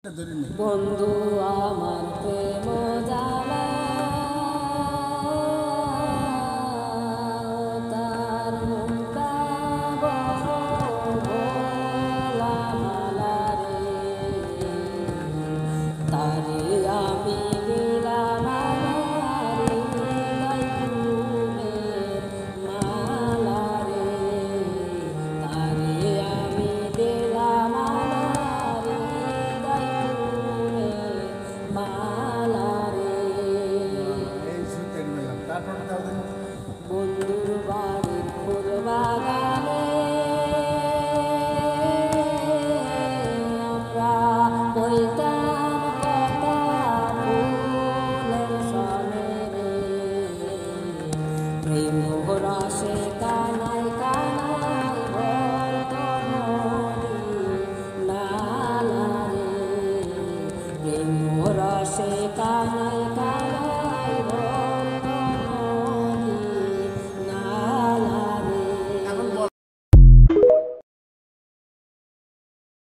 বন্ধু আমার প্রেম জ্বালা তার মুখটা বড় ভোলা ভালা রে তারে আমি দিলাম মালা রে তারে আমি দিলাম বন্ধুর বাড়ির ফুল বাগানে আমরা বইতাম কথা ফুলের সনে রে প্রেম রসে কানাই কানাই ভরতমরি নালা রে প্রেম রসে কানাই